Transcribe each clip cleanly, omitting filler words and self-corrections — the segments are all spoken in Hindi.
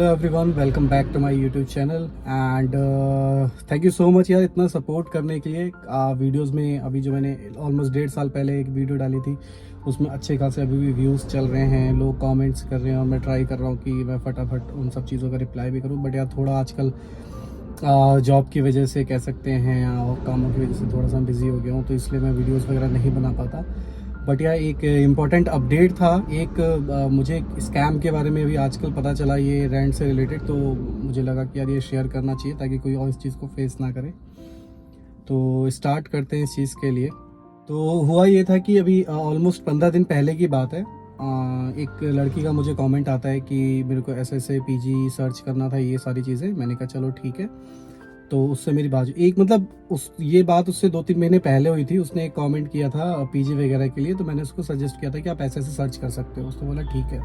Hello everyone, welcome back to my YouTube channel and thank you so much यार इतना सपोर्ट करने के लिए। वीडियोस में अभी जो मैंने ऑलमोस्ट 1.5 साल पहले एक वीडियो डाली थी उसमें अच्छे खासे अभी भी व्यूज़ चल रहे हैं, लोग कमेंट्स कर रहे हैं और मैं ट्राई कर रहा हूँ कि मैं फटाफट उन सब चीज़ों का रिप्लाई भी करूँ। बट यार थोड़ा आजकल जॉब की वजह से कह सकते हैं और कामों की वजह से थोड़ा सा बिजी हो गया हूँ, तो इसलिए मैं वीडियोज़ वगैरह नहीं बना पाता। बट यार एक इम्पॉर्टेंट अपडेट था, एक मुझे एक स्कैम के बारे में भी आजकल पता चला ये रेंट से रिलेटेड, तो मुझे लगा कि यार ये शेयर करना चाहिए ताकि कोई और इस चीज़ को फेस ना करे। तो स्टार्ट करते हैं इस चीज़ के लिए। तो हुआ ये था कि अभी ऑलमोस्ट 15 दिन पहले की बात है। एक लड़की का मुझे कमेंट आता है कि मेरे को ऐसे ऐसे पीजी सर्च करना था, ये सारी चीज़ें। मैंने कहा चलो ठीक है। तो उससे मेरी बात एक मतलब उस ये बात उससे 2-3 महीने पहले हुई थी। उसने एक कमेंट किया था पीजी वगैरह के लिए, तो मैंने उसको सजेस्ट किया था कि आप ऐसे सर्च कर सकते हो। उसने बोला ठीक है।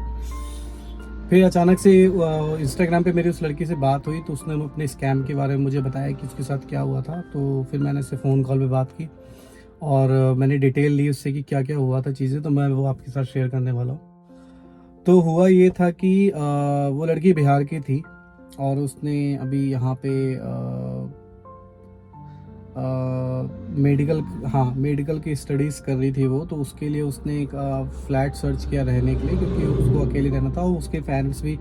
फिर अचानक से इंस्टाग्राम पे मेरी उस लड़की से बात हुई, तो उसने अपने स्कैम के बारे में मुझे बताया कि उसके साथ क्या हुआ था। तो फिर मैंने उससे फ़ोन कॉल पे बात की और मैंने डिटेल ली उससे कि क्या क्या हुआ था चीज़ें, तो मैं वो आपके साथ शेयर करने वाला हूँ। तो हुआ ये था कि वो लड़की बिहार की थी और उसने अभी यहाँ पे मेडिकल की स्टडीज़ कर रही थी वो। तो उसके लिए उसने एक फ्लैट सर्च किया रहने के लिए, क्योंकि उसको अकेले रहना था। उसके पेरेंट्स भी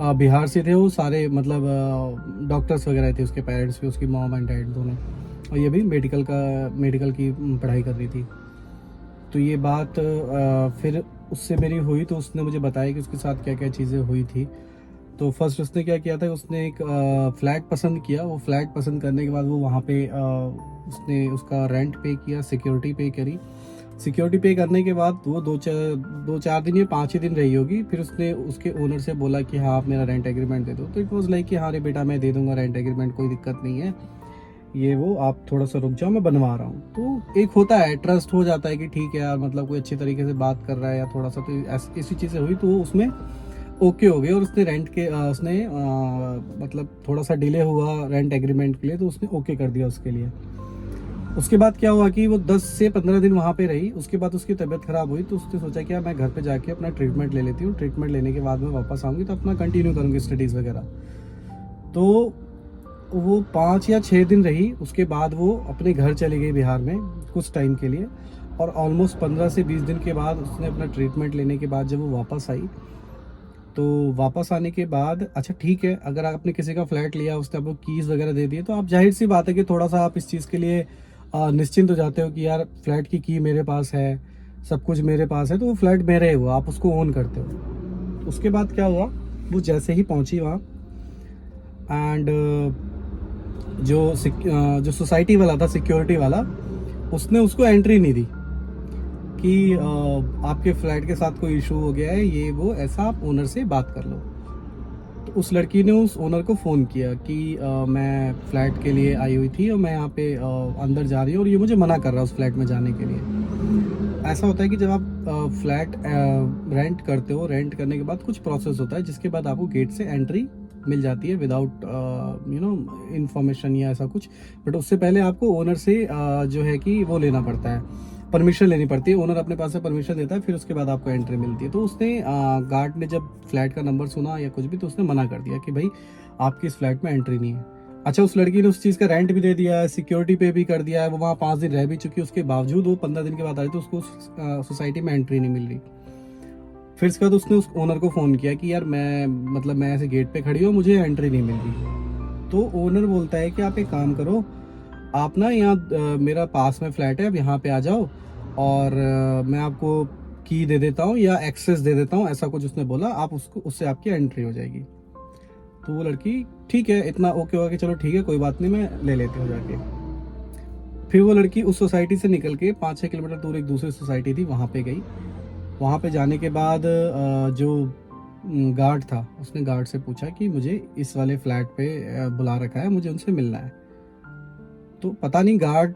बिहार से थे, वो सारे मतलब डॉक्टर्स वगैरह थे उसके पेरेंट्स भी, उसकी मॉम एंड डैड दोनों। और ये भी मेडिकल की पढ़ाई कर रही थी। तो ये बात फिर उससे मेरी हुई, तो उसने मुझे बताया कि उसके साथ क्या क्या चीज़ें हुई थी। तो फर्स्ट उसने क्या किया था, उसने एक फ्लैट पसंद किया। वो फ्लैट पसंद करने के बाद वो वहाँ पे उसने उसका रेंट पे किया, सिक्योरिटी पे करी। सिक्योरिटी पे करने के बाद वो दो चार दिन या 5 ही दिन रही होगी। फिर उसने उसके ओनर से बोला कि हाँ आप मेरा रेंट एग्रीमेंट दे दो। तो इट वॉज लाइक कि हाँ रे बेटा मैं दे दूंगा रेंट एग्रीमेंट, कोई दिक्कत नहीं है, ये वो आप थोड़ा सा रुक जाओ मैं बनवा रहा हूँ। तो एक होता है, ट्रस्ट हो जाता है कि ठीक है यार, मतलब कोई अच्छी तरीके से बात कर रहा है या थोड़ा सा, तो ऐसी चीज़ें हुई तो वो उसमें ओके हो गए। और उसने रेंट के उसने मतलब थोड़ा सा डिले हुआ रेंट एग्रीमेंट के लिए, तो उसने ओके कर दिया उसके लिए। उसके बाद क्या हुआ कि वो 10 से 15 दिन वहाँ पे रही। उसके बाद उसकी तबीयत ख़राब हुई, तो उसने सोचा कि यार मैं घर पे जाके अपना ट्रीटमेंट ले लेती हूँ, ट्रीटमेंट लेने के बाद मैं वापस आऊँगी तो अपना कंटिन्यू करूँगी स्टडीज़ वगैरह। तो वो 5 या 6 दिन रही। उसके बाद वो अपने घर चली गई बिहार में कुछ टाइम के लिए। और ऑलमोस्ट 15 से 20 दिन के बाद उसने अपना ट्रीटमेंट लेने के बाद जब वो वापस आई, तो वापस आने के बाद अच्छा ठीक है, अगर आपने किसी का फ्लैट लिया, उसने आपको कीज़ वगैरह दे दिए, तो आप जाहिर सी बात है कि थोड़ा सा आप इस चीज़ के लिए निश्चिंत हो जाते हो कि यार फ्लैट की की मेरे पास है, सब कुछ मेरे पास है, तो वो फ्लैट मेरे है, वो आप उसको ओन करते हो। उसके बाद क्या हुआ, वो जैसे ही पहुंची वहाँ एंड जो सोसाइटी वाला था, सिक्योरिटी वाला, उसने उसको एंट्री नहीं दी कि आपके फ्लैट के साथ कोई इशू हो गया है, ये वो ऐसा, आप ओनर से बात कर लो। तो उस लड़की ने उस ओनर को फ़ोन किया कि मैं फ़्लैट के लिए आई हुई थी और मैं यहाँ पे अंदर जा रही हूँ और ये मुझे मना कर रहा है उस फ्लैट में जाने के लिए। ऐसा होता है कि जब आप फ्लैट रेंट करते हो, रेंट करने के बाद कुछ प्रोसेस होता है जिसके बाद आपको गेट से एंट्री मिल जाती है विदाउट इंफॉर्मेशन या ऐसा कुछ। बट उससे पहले आपको ओनर से जो है कि वो लेना पड़ता है, परमिशन लेनी पड़ती है। ओनर अपने पास से परमिशन देता है, फिर उसके बाद आपको एंट्री मिलती है। तो उसने गार्ड ने जब फ्लैट का नंबर सुना या कुछ भी, तो उसने मना कर दिया कि भाई आपकी इस फ्लैट में एंट्री नहीं है। अच्छा, उस लड़की ने उस चीज़ का रेंट भी दे दिया है, सिक्योरिटी पे भी कर दिया है, वो वहाँ 5 दिन रह भी चुकी है। उसके बावजूद वो 15 दिन के बाद आई तो उसको सोसाइटी में एंट्री नहीं मिल रही। फिर इसके बाद उसने उस ओनर को फ़ोन किया कि यार मैं ऐसे गेट पे खड़ी हूँ, मुझे एंट्री नहीं मिल रही। तो ओनर बोलता है कि आप एक काम करो, आप ना यहाँ मेरा पास में फ्लैट है, अब यहाँ पे आ जाओ और मैं आपको की दे देता हूँ या एक्सेस दे देता हूँ, ऐसा कुछ उसने बोला। आप उससे आपकी एंट्री हो जाएगी। तो वो लड़की ठीक है, इतना ओके हुआ कि चलो ठीक है कोई बात नहीं, मैं ले लेती हूँ जाके। फिर वो लड़की उस सोसाइटी से निकल के 5-6 किलोमीटर दूर एक दूसरी सोसाइटी थी, वहाँ पे गई। वहाँ पे जाने के बाद जो गार्ड था, उसने गार्ड से पूछा कि मुझे इस वाले फ्लैट पे बुला रखा है, मुझे उनसे मिलना है। तो पता नहीं गार्ड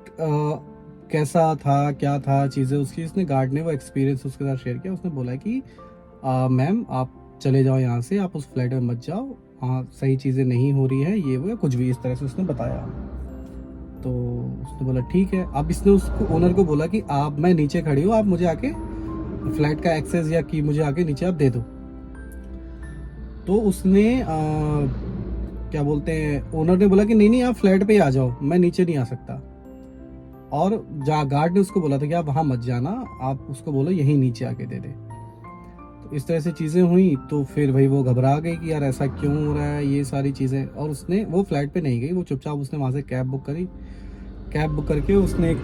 कैसा था, क्या था चीज़ें उसकी, उसने गार्ड ने वो एक्सपीरियंस उसके साथ शेयर किया। उसने बोला कि मैम आप चले जाओ यहाँ से, आप उस फ्लैट में मत जाओ, वहाँ सही चीज़ें नहीं हो रही है, ये वो या कुछ भी इस तरह से उसने बताया। तो उसने बोला ठीक है। अब इसने उसको ओनर को बोला कि मैं नीचे खड़ी हूँ, आप मुझे आके फ्लैट का एक्सेस या की मुझे आके नीचे आप दे दो। तो उसने क्या बोलते हैं, ओनर ने बोला कि नहीं नहीं आप फ्लैट पे ही आ जाओ, मैं नीचे नहीं आ सकता। और गार्ड ने उसको बोला था कि आप वहाँ मत जाना, आप उसको बोलो यहीं नीचे आके दे दे। तो इस तरह से चीज़ें हुई। तो फिर भाई वो घबरा गई कि यार ऐसा क्यों हो रहा है, ये सारी चीज़ें। और उसने वो फ्लैट पे नहीं गई, वो चुपचाप उसने वहाँ से कैब बुक करी। कैब बुक करके उसने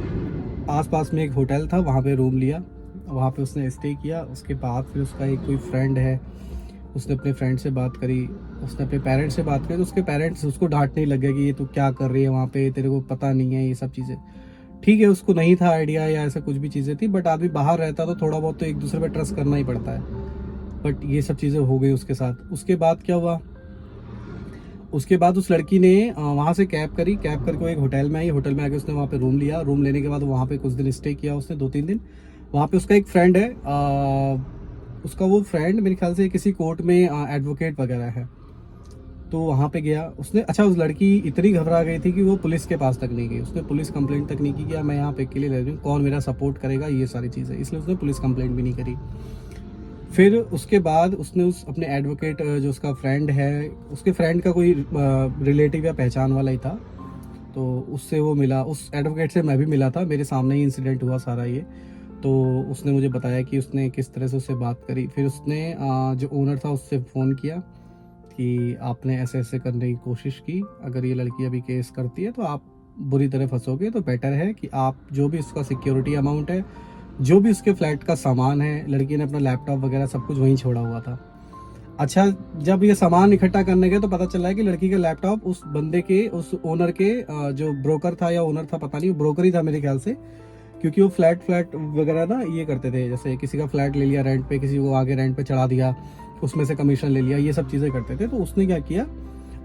आसपास में एक होटल था वहाँ पे रूम लिया, वहाँ पे उसने स्टे किया। उसके बाद फिर उसका एक कोई फ्रेंड है, उसने अपने फ्रेंड से बात करी, उसने अपने पेरेंट्स से बात करी। तो उसके पेरेंट्स उसको डांटने लग गए कि ये तू क्या कर रही है वहाँ पे, तेरे को पता नहीं है ये सब चीज़ें। ठीक है, उसको नहीं था आइडिया या ऐसा कुछ भी चीज़ें थी, बट आदमी बाहर रहता तो थोड़ा बहुत तो एक दूसरे पर ट्रस्ट करना ही पड़ता है। बट ये सब चीज़ें हो गई उसके साथ। उसके बाद क्या हुआ, उसके बाद उस लड़की ने वहाँ से कैब करी, कैब करके वो एक होटल में आई। होटल में आके उसने वहाँ पे रूम लिया। रूम लेने के बाद वहाँ पे कुछ दिन स्टे किया उसने, 2-3 दिन। वहाँ पे उसका एक फ्रेंड है, उसका वो फ्रेंड मेरे ख्याल से किसी कोर्ट में एडवोकेट वगैरह है। तो वहाँ पे गया उसने। अच्छा, उस लड़की इतनी घबरा गई थी कि वो पुलिस के पास तक नहीं गई। उसने पुलिस कंप्लेंट तक नहीं की कि मैं यहाँ पे अकेले रह रही हूँ, कौन मेरा सपोर्ट करेगा, ये सारी चीज़ें। इसलिए उसने पुलिस कंप्लेंट भी नहीं करी। फिर उसके बाद उसने उस अपने एडवोकेट, जो उसका फ्रेंड है, उसके फ्रेंड का कोई रिलेटिव या पहचान वाला ही था, तो उससे वो मिला। उस एडवोकेट से मैं भी मिला था, मेरे सामने ही इंसिडेंट हुआ सारा ये। तो उसने मुझे बताया कि उसने किस तरह से उससे बात करी। फिर उसने जो ओनर था उससे फ़ोन किया कि आपने ऐसे ऐसे करने की कोशिश की, अगर ये लड़की अभी केस करती है तो आप बुरी तरह फंसोगे, तो बेटर है कि आप जो भी उसका सिक्योरिटी अमाउंट है, जो भी उसके फ्लैट का सामान है, लड़की ने अपना लैपटॉप वगैरह सब कुछ वहीं छोड़ा हुआ था। अच्छा, जब ये सामान इकट्ठा करने गए तो पता चला है कि लड़की का लैपटॉप उस बंदे के, उस ओनर के, जो ब्रोकर था या ओनर था पता नहीं, ब्रोकर ही था मेरे ख्याल से। क्योंकि वो फ्लैट वगैरह ना ये करते थे, जैसे किसी का फ्लैट ले लिया रेंट पे, किसी को आगे रेंट पे चढ़ा दिया, उसमें से कमीशन ले लिया, ये सब चीज़ें करते थे। तो उसने क्या किया,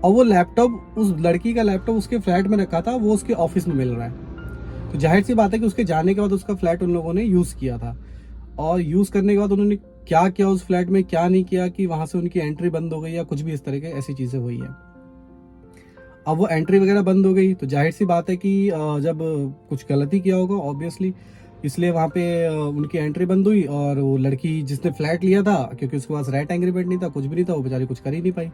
और वो लैपटॉप, उस लड़की का लैपटॉप उसके फ्लैट में रखा था, वो उसके ऑफिस में मिल रहा है। तो जाहिर सी बात है कि उसके जाने के बाद उसका फ्लैट उन लोगों ने यूज़ किया था। और यूज़ करने के बाद उन्होंने क्या किया उस फ्लैट में, क्या नहीं किया, कि वहाँ से उनकी एंट्री बंद हो गई या कुछ भी इस तरह की ऐसी चीज़ें हुई है। अब वो एंट्री वगैरह बंद हो गई तो जाहिर सी बात है कि जब कुछ गलती किया होगा ऑब्वियसली, इसलिए वहाँ पे उनकी एंट्री बंद हुई। और वो लड़की जिसने फ्लैट लिया था, क्योंकि उसके पास रेंट एग्रीमेंट नहीं था, कुछ भी नहीं था, वो बेचारी कुछ कर ही नहीं पाई।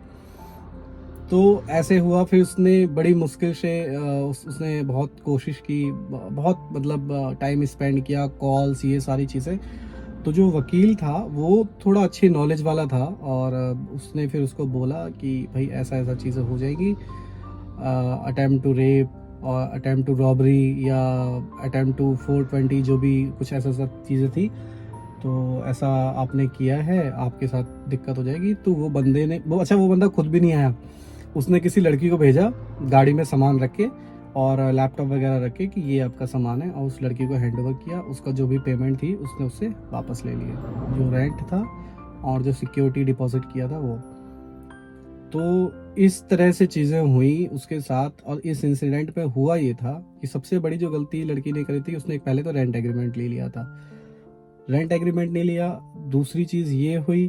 तो ऐसे हुआ। फिर उसने बड़ी मुश्किल से उसने बहुत कोशिश की, बहुत मतलब टाइम स्पेंड किया, कॉल्स, ये सारी चीज़ें। तो जो वकील था वो थोड़ा अच्छी नॉलेज वाला था, और उसने फिर उसको बोला कि भाई ऐसा ऐसा चीज़ें हो जाएगी, अटेम्प्ट टू रेप और अटेम्प्ट टू रॉबरी या अटेम्प्ट टू 420, जो भी कुछ ऐसा सब चीज़ें थी, तो ऐसा आपने किया है, आपके साथ दिक्कत हो जाएगी। तो वो बंदे ने वो बंदा खुद भी नहीं आया, उसने किसी लड़की को भेजा गाड़ी में सामान रख के और लैपटॉप वगैरह रख के कि ये आपका सामान है, और उस लड़की को हैंड ओवर किया। उसका जो भी पेमेंट थी उसने उससे वापस ले लिया, जो रेंट था और जो सिक्योरिटी डिपॉजिट किया था वो। तो इस तरह से चीज़ें हुई उसके साथ। और इस इंसिडेंट पे हुआ ये था कि सबसे बड़ी जो गलती लड़की ने करी थी, उसने पहले तो रेंट एग्रीमेंट ले लिया था। रेंट एग्रीमेंट नहीं लिया, दूसरी चीज़ ये हुई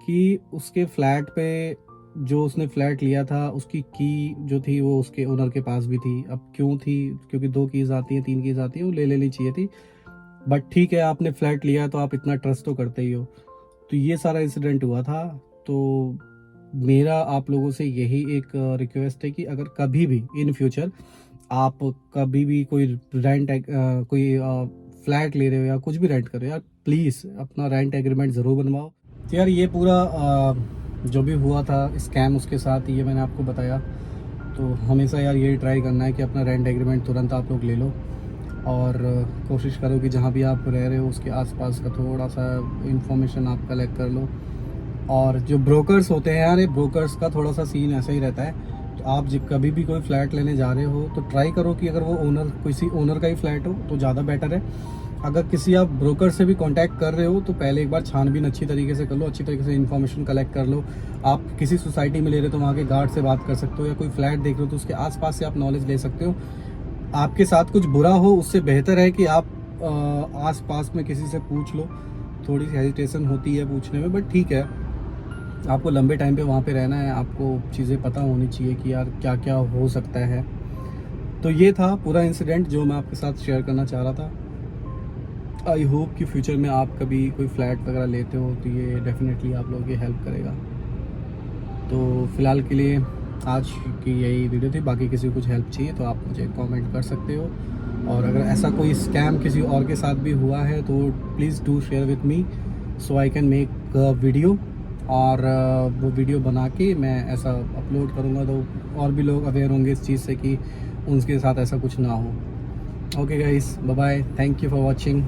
कि उसके फ्लैट पे, जो उसने फ्लैट लिया था, उसकी की जो थी वो उसके ओनर के पास भी थी। अब क्यों थी, क्योंकि 2 कीज़ आती हैं, 3 कीज़ आती हैं, वो ले लेनी चाहिए थी। बट ठीक है, आपने फ्लैट लिया तो आप इतना ट्रस्ट तो करते ही हो। तो ये सारा इंसिडेंट हुआ था। तो मेरा आप लोगों से यही एक रिक्वेस्ट है कि अगर कभी भी इन फ्यूचर आप कभी भी कोई कोई फ्लैट ले रहे हो या कुछ भी रेंट कर रहे हो, यार प्लीज़ अपना रेंट एग्रीमेंट ज़रूर बनवाओ। तो यार ये पूरा जो भी हुआ था स्कैम उसके साथ, ये मैंने आपको बताया। तो हमेशा यार यही ट्राई करना है कि अपना रेंट एग्रीमेंट तुरंत आप लोग ले लो, और कोशिश करो कि जहाँ भी आप रह रहे हो उसके आसपास का थोड़ा सा इंफॉर्मेशन आप कलेक्ट कर लो। और जो ब्रोकर्स होते हैं यार, ये ब्रोकर्स का थोड़ा सा सीन ऐसा ही रहता है। तो आप जब कभी भी कोई फ्लैट लेने जा रहे हो तो ट्राई करो कि अगर वो ओनर, किसी ओनर का ही फ्लैट हो तो ज़्यादा बेटर है। अगर किसी आप ब्रोकर से भी कांटेक्ट कर रहे हो तो पहले एक बार छानबीन अच्छी तरीके से कर लो, अच्छी तरीके से इन्फॉर्मेशन कलेक्ट कर लो। आप किसी सोसाइटी में ले रहे हो तो वहाँ के गार्ड से बात कर सकते हो, या कोई फ्लैट देख रहे हो तो उसके आसपास से आप नॉलेज ले सकते हो। आपके साथ कुछ बुरा हो उससे बेहतर है कि आप आसपास में किसी से पूछ लो। थोड़ी सी हेजिटेशन होती है पूछने में, बट ठीक है, आपको लंबे टाइम पे वहाँ पे रहना है, आपको चीज़ें पता होनी चाहिए कि यार क्या क्या हो सकता है। तो ये था पूरा इंसिडेंट जो मैं आपके साथ शेयर करना चाह रहा था। आई होप कि फ्यूचर में आप कभी कोई फ्लैट वगैरह लेते हो तो ये डेफिनेटली आप लोगों की हेल्प करेगा। तो फ़िलहाल के लिए आज की यही वीडियो थी। बाकी किसी को कुछ हेल्प चाहिए तो आप मुझे कमेंट कर सकते हो, और अगर ऐसा कोई स्कैम किसी और के साथ भी हुआ है तो please do share with me so I can make video, और वो वीडियो बना के मैं ऐसा अपलोड करूँगा तो और भी लोग अवेयर होंगे इस चीज़ से कि उनके साथ ऐसा कुछ ना हो। Okay guys, bye bye, thank you for watching.